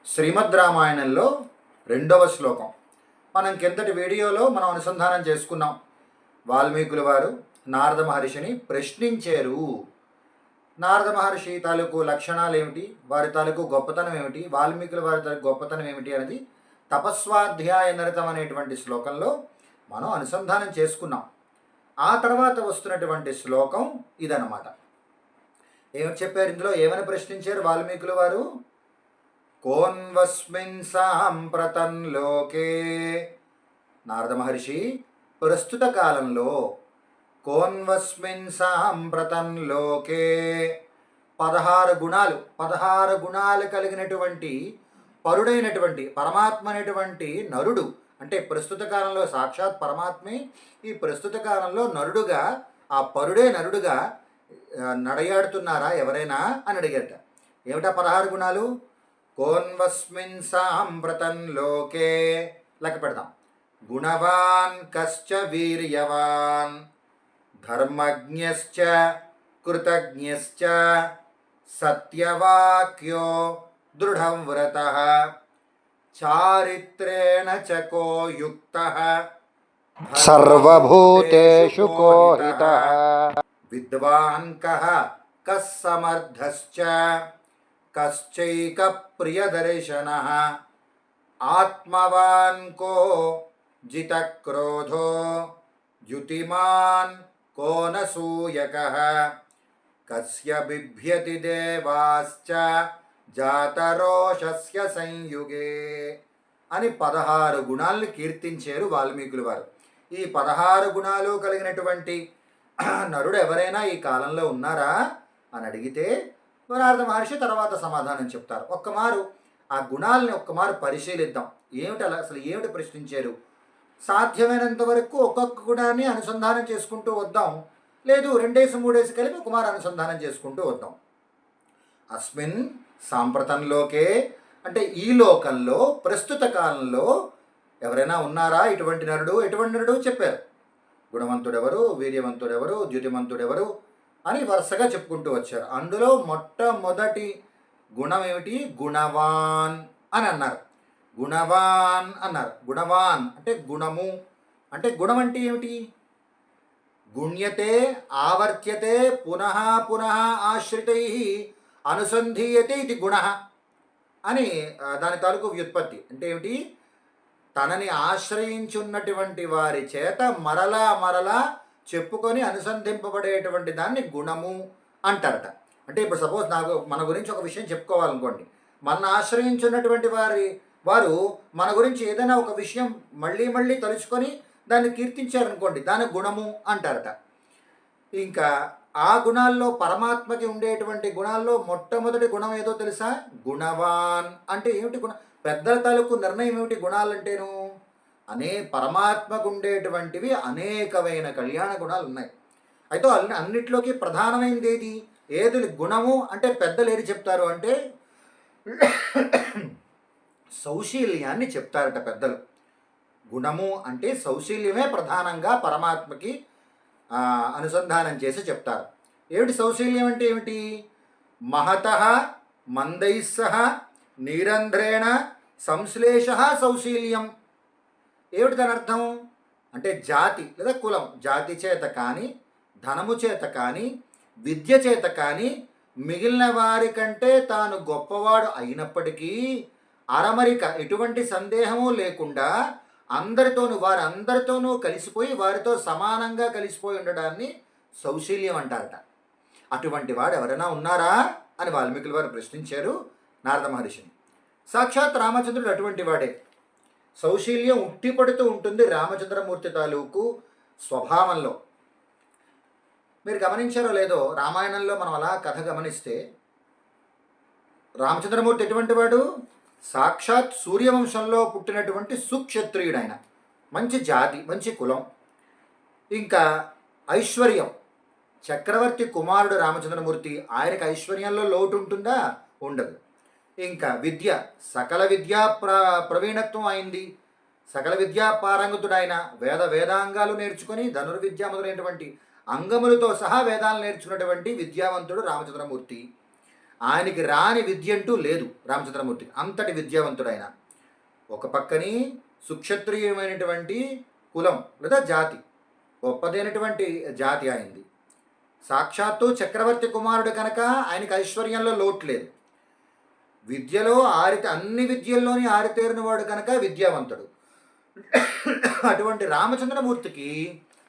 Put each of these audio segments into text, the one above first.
శ్రీమద్ రామాయణంలో 2వ శ్లోకం. మనం కిందటి వీడియోలో మనం అనుసంధానం చేసుకున్నాం. వాల్మీకుల వారు నారద మహర్షిని ప్రశ్నించారు. నారద మహర్షి తాలూకు లక్షణాలు ఏమిటి, వారి తాలూకు గొప్పతనం ఏమిటి, వాల్మీకుల వారి తాలూకు గొప్పతనం ఏమిటి అనేది తపస్వాధ్యాయ నిరతం అనేటువంటి శ్లోకంలో మనం అనుసంధానం చేసుకున్నాం. ఆ తర్వాత వస్తున్నటువంటి శ్లోకం ఇదన్నమాట. ఏమని చెప్పారు ఇందులో, ఏమని ప్రశ్నించారు వాల్మీకుల వారు? కోన్వస్మిన్ సాంప్రతం లోకే, నారద మహర్షి ప్రస్తుత కాలంలో కోన్వస్మిన్ సాంప్రతం లోకే 16 గుణాలు కలిగినటువంటి పరుడైనటువంటి పరమాత్మ అనేటువంటి నరుడు, అంటే ప్రస్తుత కాలంలో సాక్షాత్ పరమాత్మే ఈ ప్రస్తుత కాలంలో నరుడుగా, ఆ పరుడే నరుడుగా నడయాడుతున్నారా ఎవరైనా అని అడిగారట. ఏమిటా 16 గుణాలు? కోన్వస్మిన్ సాంప్రతం లోకే లెక్క పెడదాం. గుణవాన్ కశ్చ వీర్యవాన్, ధర్మజ్ఞశ్చ కృతజ్ఞశ్చ, సత్యవాక్యో దృఢవ్రతః, చారిత్రేణ చకో యుక్తః, సర్వభూతేషు కోహితః, విద్వాన్ కః కః సమర్థశ్చ, కశ్చైక ప్రియదర్శనః, ఆత్మవాన్ కో జితక్రోధో, ద్యుతిమాన్ కో నసూయకః, కస్య బిభ్యతి దేవాశ్చ జాతరోషస్య సంయుగే అని 16 గుణాలను కీర్తించారు వాల్మీకుల వారు. ఈ 16 గుణాలు కలిగినటువంటి నరుడు ఎవరైనా ఈ కాలంలో ఉన్నారా అని అడిగితే నారద మహర్షి తర్వాత సమాధానం చెప్తారు. ఒక్కమారు ఆ గుణాలని పరిశీలిద్దాం. అసలు ఏమిటి ప్రశ్నించారు? సాధ్యమైనంత వరకు ఒక్కొక్క గుణాన్ని అనుసంధానం చేసుకుంటూ వద్దాం, లేదు 2-3 కలిపి ఒకమారు అనుసంధానం చేసుకుంటూ వద్దాం. అస్మిన్ సాంప్రతంలోకే అంటే ఈ లోకంలో ప్రస్తుత కాలంలో ఎవరైనా ఉన్నారా ఇటువంటి నరుడు? ఎటువంటి నరుడు చెప్పారు. గుణవంతుడెవరు, వీర్యవంతుడెవరు, ద్యుతిమంతుడెవరు అని వరుసగా చెప్పుకుంటూ వచ్చారు. అందులో మొట్టమొదటి గుణం ఏమిటి? గుణవాన్ అని అన్నారు. గుణవాన్ అన్నారు. గుణవాన్ అంటే గుణము, అంటే గుణం అంటే ఏమిటి? గుణ్యతే ఆవర్త్యతే పునః పునః ఆశ్రితై అనుసంధీయతే ఇది గుణ అని దాని తాలూకు వ్యుత్పత్తి. అంటే ఏమిటి? తనని ఆశ్రయించున్నటువంటి వారి చేత మరలా మరలా చెప్పుకొని అనుసంధింపబడేటువంటి దాన్ని గుణము అంటారట. అంటే ఇప్పుడు సపోజ్ మన గురించి ఒక విషయం చెప్పుకోవాలనుకోండి, మన ఆశ్రయించున్నటువంటి వారు మన గురించి ఏదైనా ఒక విషయం మళ్ళీ మళ్ళీ తలుచుకొని దాన్ని కీర్తించారనుకోండి, దాని గుణము అంటారట. ఇంకా ఆ గుణాల్లో పరమాత్మకి ఉండేటువంటి గుణాల్లో మొట్టమొదటి గుణం ఏదో తెలుసా? గుణవాన్ అంటే ఏమిటి? పెద్దల తాలూకు నిర్ణయం ఏమిటి గుణాలంటేను? పరమాత్మకు ఉండేటువంటివి అనేకమైన కళ్యాణ గుణాలు ఉన్నాయి. అయితే అన్నిట్లోకి ప్రధానమైనది ఏది గుణము అంటే పెద్దలు ఏది చెప్తారు అంటే సౌశీల్యాన్ని చెప్తారట పెద్దలు. గుణము అంటే సౌశీల్యమే ప్రధానంగా పరమాత్మకి అనుసంధానం చేసి చెప్తారు. ఏమిటి సౌశీల్యం అంటే ఏమిటి? మహతః మందైస్సహ నిరంధ్రేణ సంశ్లేష సౌశీల్యం. ఏమిటి దాని అర్థం? అంటే జాతి లేదా కులం, జాతి చేత కానీ, ధనము చేత కానీ, విద్య చేత కానీ మిగిలిన వారి కంటే తాను గొప్పవాడు అయినప్పటికీ అరమరిక ఎటువంటి సందేహము లేకుండా వారందరితోనూ కలిసిపోయి వారితో సమానంగా కలిసిపోయి ఉండడాన్ని సౌశీల్యం అంటారట. అటువంటి వాడు ఎవరైనా ఉన్నారా అని వాల్మీకుల వారు ప్రశ్నించారు నారద మహర్షిని. సాక్షాత్ రామచంద్రుడు అటువంటి వాడే. సౌశీల్యం ఉట్టిపడుతూ ఉంటుంది రామచంద్రమూర్తి తాలూకు స్వభావంలో. మీరు గమనించారో లేదో, రామాయణంలో మనం అలా కథ గమనిస్తే రామచంద్రమూర్తి ఎటువంటి వాడు? సాక్షాత్ సూర్యవంశంలో పుట్టినటువంటి సుక్షత్రియుడు. ఆయన మంచి జాతి, మంచి కులం. ఇంకా ఐశ్వర్యం, చక్రవర్తి కుమారుడు రామచంద్రమూర్తి. ఆయనకు ఐశ్వర్యంలో లోటు ఉంటుందా? ఉండదు. ఇంకా విద్య, సకల విద్యా ప్రవీణత్వం అయింది, సకల విద్యా పారంగతుడైన వేదాంగాలు నేర్చుకొని ధనుర్విద్య మొదలైనటువంటి అంగములతో సహా వేదాలు నేర్చుకున్నటువంటి విద్యావంతుడు రామచంద్రమూర్తి. ఆయనకి రాని విద్య అంటూ లేదు రామచంద్రమూర్తికి, అంతటి విద్యావంతుడైన. ఒక పక్కని సుక్షత్రియుమైనటువంటి కులం లేదా జాతి, గొప్పదైనటువంటి జాతి ఆయనది. సాక్షాత్తు చక్రవర్తి కుమారుడు కనుక ఆయనకి ఐశ్వర్యంలో లోటు లేదు. విద్యలో అన్ని విద్యల్లోని ఆరితేరిన వాడు కనుక విద్యావంతుడు. అటువంటి రామచంద్రమూర్తికి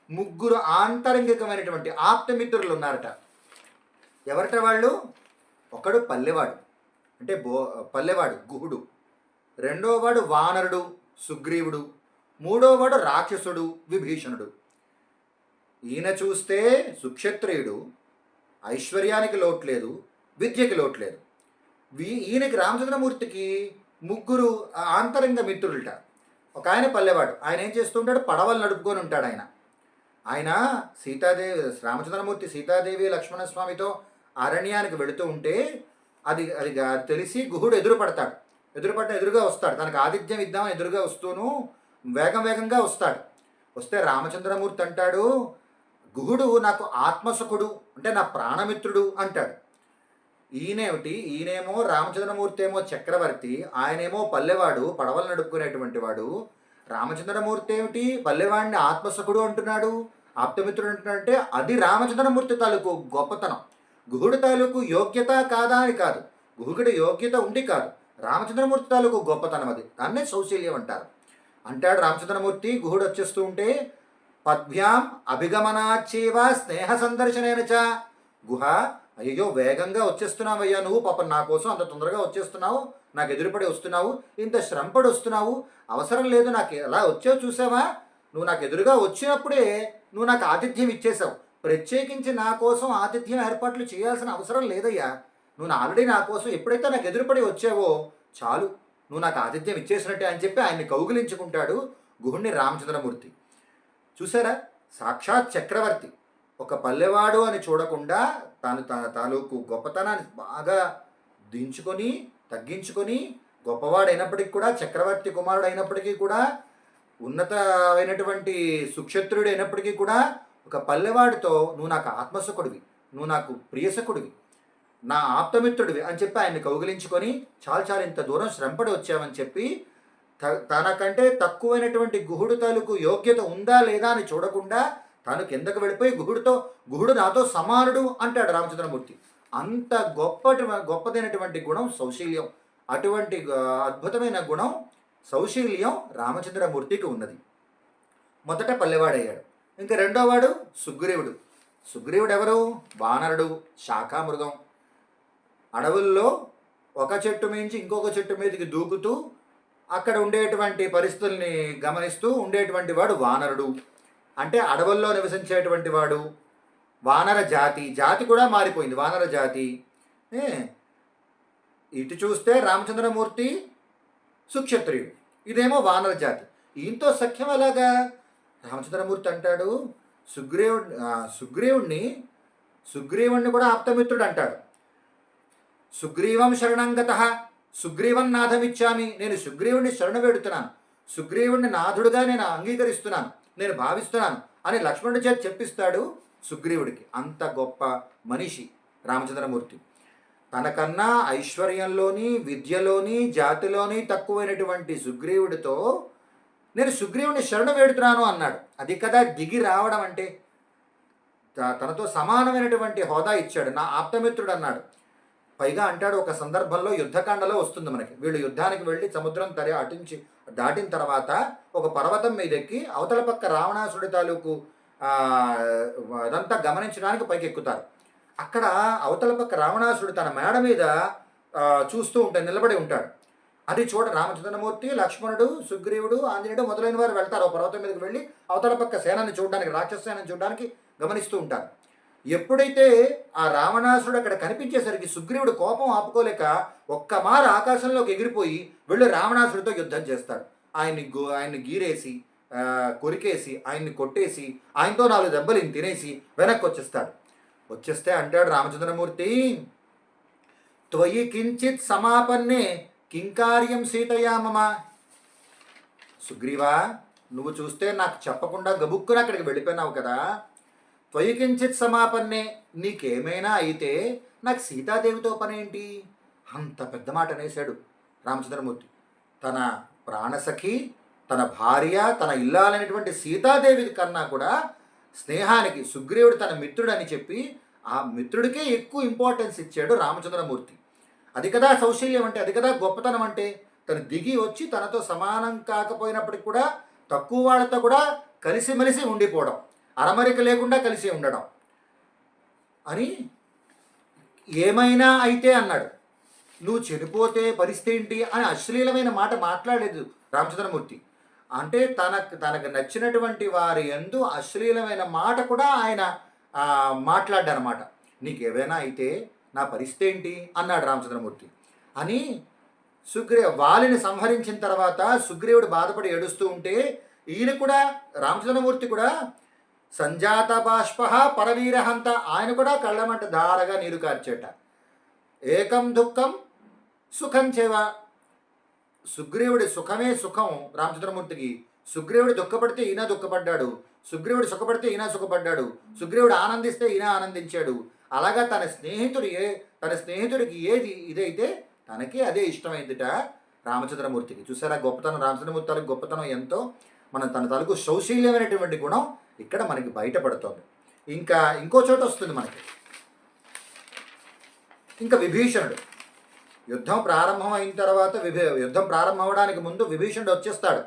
ముగ్గురు ఆంతరంగికమైనటువంటి ఆప్తమిత్రులు ఉన్నారట. ఎవరట వాళ్ళు? ఒకడు పల్లెవాడు, అంటే పల్లెవాడు గుహుడు. రెండోవాడు వానరుడు సుగ్రీవుడు. మూడోవాడు రాక్షసుడు విభీషణుడు. ఈయన చూస్తే సుక్షత్రియుడు, ఐశ్వర్యానికి లోటు లేదు, విద్యకి లోటు లేదు. ఈయనకి రామచంద్రమూర్తికి ముగ్గురు ఆంతరంగ మిత్రులుట. ఒక ఆయన పల్లెవాడు, ఆయన ఏం చేస్తుంటాడు? పడవలు నడుపుకొని ఉంటాడు. ఆయన సీతాదేవి, రామచంద్రమూర్తి సీతాదేవి లక్ష్మణస్వామితో అరణ్యానికి వెళుతూ ఉంటే అది అది తెలిసి గుహుడు ఎదురుగా వస్తాడు. తనకు ఆతిథ్యం ఇద్దామని ఎదురుగా వస్తూను వేగంగా వస్తాడు. వస్తే రామచంద్రమూర్తి అంటాడు, గుహుడు నాకు ఆత్మసుఖుడు, అంటే నా ప్రాణమిత్రుడు అంటాడు. ఈయనేమో రామచంద్రమూర్తి ఏమో చక్రవర్తి, ఆయనేమో పల్లెవాడు, పడవలు నడుపుకునేటువంటి వాడు. రామచంద్రమూర్తి ఏమిటి పల్లెవాడిని ఆత్మసుఖుడు అంటున్నాడు, ఆప్తమిత్రుడు అంటున్నాడు. అంటే అది రామచంద్రమూర్తి తాలూకు గొప్పతనం. గుహుడు తాలూకు యోగ్యత కాదా అని కాదు, గుహుడి యోగ్యత ఉండి కాదు, రామచంద్రమూర్తి తాలూకు గొప్పతనం అది. దాన్నే సౌశల్యం అంటారు. అంటాడు రామచంద్రమూర్తి, గుహుడు వచ్చేస్తూ ఉంటే, పద్భ్యాం అభిగమనాచేవ స్నేహ సందర్శనేనచ. గుహ, అయ్యో వేగంగా వచ్చేస్తున్నావయ్యా నువ్వు, పాపం నా కోసం అంత తొందరగా వచ్చేస్తున్నావు, నాకు ఎదురుపడి వస్తున్నావు, ఇంత శ్రమపడి వస్తున్నావు, అవసరం లేదు, నాకు ఎలా వచ్చావు చూసావా, నువ్వు నాకు ఎదురుగా వచ్చినప్పుడే నువ్వు నాకు ఆతిథ్యం ఇచ్చేసావు, ప్రత్యేకించి నా కోసం ఆతిథ్యం ఏర్పాట్లు చేయాల్సిన అవసరం లేదయ్యా, నువ్వు ఆల్రెడీ నా కోసం ఎప్పుడైతే నాకు ఎదురుపడి వచ్చావో చాలు, నువ్వు నాకు ఆతిథ్యం ఇచ్చేసినట్టే అని చెప్పి ఆయన్ని కౌగిలించుకుంటాడు గుహుణ్ణి రామచంద్రమూర్తి. చూసారా, సాక్షాత్ చక్రవర్తి ఒక పల్లెవాడు అని చూడకుండా తన తాలూకు గొప్పతనాన్ని బాగా దించుకొని తగ్గించుకొని, గొప్పవాడైనప్పటికీ కూడా, చక్రవర్తి కుమారుడు అయినప్పటికీ కూడా, ఉన్నతమైనటువంటి సుక్షత్రుడు అయినప్పటికీ కూడా, ఒక పల్లెవాడితో నువ్వు నాకు ఆత్మసుకుడివి, నువ్వు నాకు ప్రియసకుడివి, నా ఆప్తమిత్రుడివి అని చెప్పి ఆయన్ని కౌగిలించుకొని, చాలు ఇంత దూరం శ్రమపడి వచ్చావని చెప్పి, తనకంటే తక్కువైనటువంటి గుహుడు తాలూకు యోగ్యత ఉందా లేదా అని చూడకుండా తాను కిందకు వెళ్ళిపోయి గుహుడు నాతో సమానుడు అంటాడు రామచంద్రమూర్తి. అంత గొప్పదైనటువంటి గుణం సౌశీల్యం. అటువంటి అద్భుతమైన గుణం సౌశీల్యం రామచంద్రమూర్తికి ఉన్నది. మొదట పల్లెవాడయ్యాడు. ఇంకా రెండోవాడు సుగ్రీవుడు. సుగ్రీవుడు ఎవరు? వానరుడు, శాఖామృగం. అడవుల్లో ఒక చెట్టు మించి ఇంకొక చెట్టు మీదకి దూకుతూ అక్కడ ఉండేటువంటి పరిస్థితుల్ని గమనిస్తూ ఉండేటువంటి వాడు వానరుడు. అంటే అడవుల్లో నివసించేటువంటి వాడు. వానర జాతి కూడా మారిపోయింది, వానర జాతి. ఇటు చూస్తే రామచంద్రమూర్తి సుక్షత్రియుడు, ఇదేమో వానర జాతి. ఈయనతో సఖ్యం ఎలాగా? రామచంద్రమూర్తి అంటాడు సుగ్రీవుణ్ణి కూడా ఆప్తమిత్రుడు అంటాడు. సుగ్రీవం శరణంగతః సుగ్రీవం నాథమిచ్చామి. నేను సుగ్రీవుణ్ణి శరణు వేడుతున్నాను, సుగ్రీవుణ్ణి నాథుడుగా నేను అంగీకరిస్తున్నాను, నేను భావిస్తున్నాను అని లక్ష్మణుడి చేత చెప్పిస్తాడు సుగ్రీవుడికి. అంత గొప్ప మనిషి రామచంద్రమూర్తి. తనకన్నా ఐశ్వర్యంలోని, విద్యలోని, జాతిలోని తక్కువైనటువంటి సుగ్రీవుడితో నేను సుగ్రీవుని శరణు వేడుతున్నాను అన్నాడు. అది కదా దిగి రావడం అంటే. తనతో సమానమైనటువంటి హోదా ఇచ్చాడు, నా ఆప్తమిత్రుడు అన్నాడు. పైగా అంటాడు, ఒక సందర్భంలో యుద్ధకాండలో వస్తుంది మనకి, వీళ్ళు యుద్ధానికి వెళ్ళి సముద్రం దాటిన తర్వాత ఒక పర్వతం మీద ఎక్కి అవతల పక్క రావణాసుడి తాలూకు అదంతా గమనించడానికి పైకి ఎక్కుతారు. అక్కడ అవతల పక్క రావణాసుడు తన మేడ మీద చూస్తూ నిలబడి ఉంటాడు. అది రామచంద్రమూర్తి, లక్ష్మణుడు, సుగ్రీవుడు, ఆంజనేయుడు మొదలైన వారు వెళ్తారు. పర్వతం మీదకి వెళ్ళి అవతల పక్క సేనాన్ని చూడడానికి, రాక్షస సేనని చూడడానికి గమనిస్తూ ఉంటారు. ఎప్పుడైతే ఆ రావణాసుడు అక్కడ కనిపించేసరికి సుగ్రీవుడు కోపం ఆపుకోలేక ఒక్కమార ఆకాశంలోకి ఎగిరిపోయి వెళ్ళి రావణాసుడితో యుద్ధం చేస్తాడు. ఆయన్ని గీరేసి కొరికేసి ఆయన్ని కొట్టేసి ఆయనతో 4 దెబ్బలు తినేసి వెనక్కి వచ్చేస్తే అంటాడు రామచంద్రమూర్తి, త్వయి కించిత్ సమాపన్నే కింకార్యం సీతయా మమ. సుగ్రీవా, నువ్వు చూస్తే నాకు చెప్పకుండా గబుక్కున అక్కడికి వెళ్ళిపోయినావు కదా. త్వయి కించిత్ సమాపన్నే, నీకేమైనా అయితే నాకు సీతాదేవితో పనేంటి? అంత పెద్ద మాట అనేశాడు రామచంద్రమూర్తి. తన ప్రాణసఖి, తన భార్య, తన ఇల్లాలైనటువంటి సీతాదేవి కన్నా కూడా స్నేహానికి సుగ్రీవుడు తన మిత్రుడని చెప్పి ఆ మిత్రుడికే ఎక్కువ ఇంపార్టెన్స్ ఇచ్చాడు రామచంద్రమూర్తి. అది కదా సౌశల్యం అంటే, అది కదా గొప్పతనం అంటే. తను దిగి వచ్చి తనతో సమానం కాకపోయినప్పటికి కూడా తక్కువ వాళ్ళతో కూడా కలిసిమెలిసి ఉండిపోవడం, అరమరిక లేకుండా కలిసి ఉండడం అని. ఏమైనా అయితే అన్నాడు, నువ్వు చనిపోతే పరిస్థితి ఏంటి అని అశ్లీలమైన మాట మాట్లాడలేదు రామచంద్రమూర్తి. అంటే తనకు నచ్చినటువంటి వారి యందు అశ్లీలమైన మాట కూడా ఆయన మాట్లాడ్డానమాట. నీకేమైనా అయితే నా పరిస్థితి ఏంటి అన్నాడు రామచంద్రమూర్తి అని. వాలిని సంహరించిన తర్వాత సుగ్రీవుడు బాధపడి ఏడుస్తూ ఉంటే ఈయన కూడా రామచంద్రమూర్తి కూడా సంజాత బాష్ప పరవీరహంత, ఆయన కూడా కళ్ళమంట ధారగా నీరు కార్చేట. ఏకం దుఃఖం సుఖం చేవ, సుగ్రీవుడి సుఖమే సుఖం రామచంద్రమూర్తికి. సుగ్రీవుడు దుఃఖపడితే ఈయన దుఃఖపడ్డాడు, సుగ్రీవుడు సుఖపడితే ఈయన సుఖపడ్డాడు, సుగ్రీవుడు ఆనందిస్తే ఈయన ఆనందించాడు. అలాగా తన స్నేహితుడికి ఏది ఇదైతే తనకి అదే ఇష్టమైందిట రామచంద్రమూర్తికి. చూసారా గొప్పతనం, రామచంద్రమూర్తి తాలూకు గొప్పతనం ఎంతో. మనం తన తాలూకు సౌశల్యమైనటువంటి గుణం ఇక్కడ మనకి బయటపడుతోంది. ఇంకా ఇంకో చోట వస్తుంది మనకి. ఇంకా విభీషణుడు యుద్ధం ప్రారంభం అయిన తర్వాత యుద్ధం ప్రారంభం అవడానికి ముందు విభీషణుడు వచ్చేస్తాడు.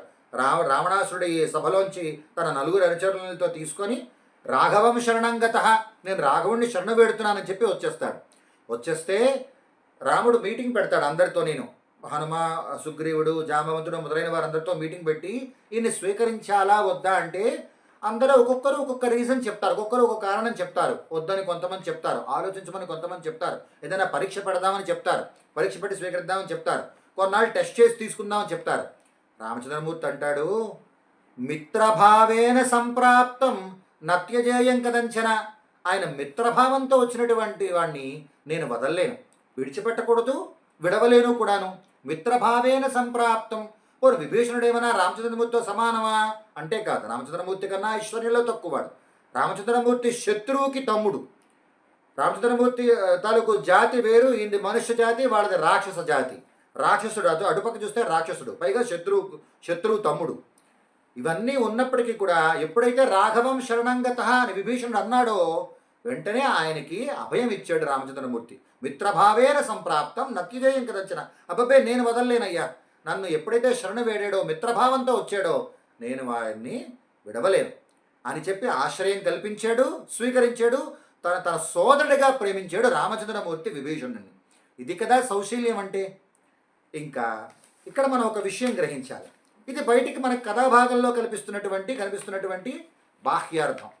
రావణాసురుడు ఈ సభలోంచి తన నలుగురు అనుచరులతో తీసుకొని రాఘవం శరణంగత, నేను రాఘవుణ్ణి శరణ వేడుతున్నానని చెప్పి వచ్చేస్తాడు. వచ్చేస్తే రాముడు మీటింగ్ పెడతాడు అందరితో. నేను హనుమ, సుగ్రీవుడు, జాంబవంతుడు మొదలైన వారందరితో మీటింగ్ పెట్టి ఈయన్ని స్వీకరించాలా వద్దా అంటే అందరూ ఒక్కొక్కరు ఒక్కొక్క రీజన్ చెప్తారు, ఒక్కొక్కరు ఒక్కొక్క కారణం చెప్తారు. వద్దని కొంతమంది చెప్తారు, ఆలోచించమని కొంతమంది చెప్తారు, ఏదైనా పరీక్ష పెడదామని చెప్తారు, పరీక్ష పెట్టి స్వీకరిద్దామని చెప్తారు, కొన్నాళ్ళు టెస్ట్ చేసి తీసుకుందామని చెప్తారు. రామచంద్రమూర్తి అంటాడు, మిత్రభావేన సంప్రాప్తం నత్యజేయం కదంచన. ఆయన మిత్రభావంతో వచ్చినటువంటి వాడిని నేను వదల్లేను, విడిచిపెట్టకూడదు, విడవలేను కూడాను. మిత్రభావేన సంప్రాప్తం. ఓరు విభీషణుడేమన్నా రామచంద్రమూర్తితో సమానమా అంటే కాదు. రామచంద్రమూర్తి కన్నా ఐశ్వర్యంలో తక్కువవాడు. రామచంద్రమూర్తి శత్రువుకి తమ్ముడు. రామచంద్రమూర్తి తాలూకు జాతి వేరు, ఇది మనుష్య జాతి, వాళ్ళది రాక్షస జాతి. రాక్షసుడు అటుపక్క చూస్తే రాక్షసుడు, పైగా శత్రువు తమ్ముడు. ఇవన్నీ ఉన్నప్పటికీ కూడా ఎప్పుడైతే రాఘవం శరణంగత అని విభీషణుడు అన్నాడో వెంటనే ఆయనకి అభయం ఇచ్చాడు రామచంద్రమూర్తి. మిత్రభావేన సంప్రాప్తం నత్యుజయం కదర్చన. అబ్బబ్బే నేను వదలలేనయ్యా, నన్ను ఎప్పుడైతే శరణ వేడాడో, మిత్రభావంతో వచ్చాడో నేను వారిని విడవలేను అని చెప్పి ఆశ్రయం కల్పించాడు, స్వీకరించాడు. తన సోదరుడిగా ప్రేమించాడు రామచంద్రమూర్తి విభీషణుడిని. ఇది కదా సౌశల్యం అంటే. ఇంకా ఇక్కడ మనం ఒక విషయం గ్రహించాలి. ఇది బయటికి మన కథాభాగంలో కనిపిస్తున్నటువంటి బాహ్యార్థం.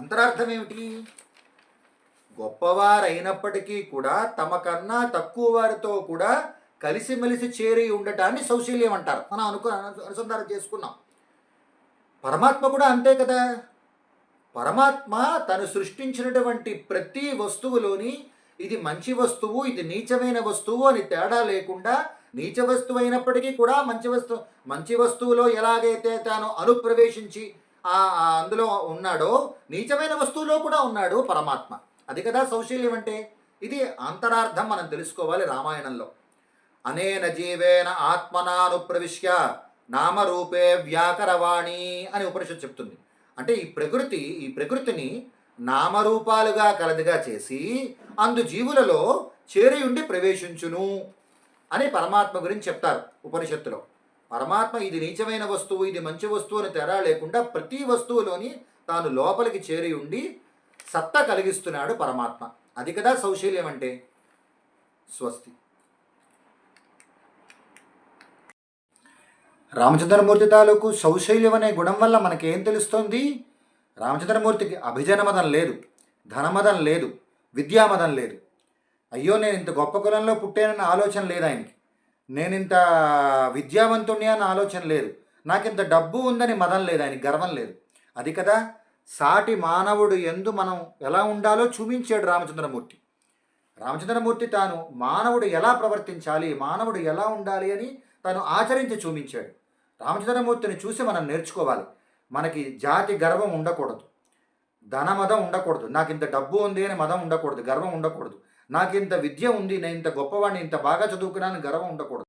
అంతరార్థం ఏమిటి? గొప్పవారైనప్పటికీ కూడా తమ కన్నా తక్కువ వారితో కూడా కలిసిమెలిసి చేరి ఉండటాన్ని సౌశల్యం అంటారు. మనం అనుసంధానం చేసుకున్నాం. పరమాత్మ కూడా అంతే కదా. పరమాత్మ తను సృష్టించినటువంటి ప్రతి వస్తువులోని ఇది మంచి వస్తువు, ఇది నీచమైన వస్తువు అని తేడా లేకుండా, నీచ వస్తువు అయినప్పటికీ కూడా మంచి వస్తువులో ఎలాగైతే తాను అనుప్రవేశించి అందులో ఉన్నాడో నీచమైన వస్తువులో కూడా ఉన్నాడు పరమాత్మ. అది కదా సౌశల్యం అంటే. ఇది అంతరార్థం మనం తెలుసుకోవాలి రామాయణంలో. అనేన జీవేన ఆత్మనానుప్రవిశ్య నామరూపే వ్యాకరవాణి అని ఉపనిషత్తు చెప్తుంది. అంటే ఈ ప్రకృతిని నామరూపాలుగా కలదిగా చేసి అందు జీవులలో చేరి ఉండి ప్రవేశించును అని పరమాత్మ గురించి చెప్తారు ఉపనిషత్తులో. పరమాత్మ ఇది నీచమైన వస్తువు, ఇది మంచి వస్తువు అని తేడా లేకుండా ప్రతి వస్తువులోని తాను లోపలికి చేరి ఉండి సత్తా కలిగిస్తున్నాడు పరమాత్మ. అది కదా సౌశల్యం అంటే. స్వస్తి. రామచంద్రమూర్తి తాలూకు సౌశల్యం అనే గుణం వల్ల మనకేం తెలుస్తోంది? రామచంద్రమూర్తికి అభిజనమదం లేదు, ధనమదం లేదు, విద్యామదం లేదు. అయ్యో నేను ఇంత గొప్ప కులంలో పుట్టానన్న ఆలోచన లేదు ఆయనకి. నేను ఇంత విద్యావంతుణ్ణి అన్న ఆలోచన లేదు. నాకింత డబ్బు ఉందని మదం లేదు, ఆయనకి గర్వం లేదు. అది కదా సాటి మానవుడు యందు మనం ఎలా ఉండాలో చూపించాడు రామచంద్రమూర్తి. రామచంద్రమూర్తి తాను మానవుడు ఎలా ప్రవర్తించాలి, మానవుడు ఎలా ఉండాలి అని తాను ఆచరించి చూపించాడు. రామచంద్రమూర్తిని చూసి మనం నేర్చుకోవాలి. మనకి జాతి గర్వం ఉండకూడదు, ధనమదం ఉండకూడదు, నాకు ఇంత డబ్బు ఉంది అని మదం ఉండకూడదు, గర్వం ఉండకూడదు. నాకింత విద్య ఉంది, నేను ఇంత గొప్పవాడిని, ఇంత బాగా చదువుకున్నాను గర్వం ఉండకూడదు.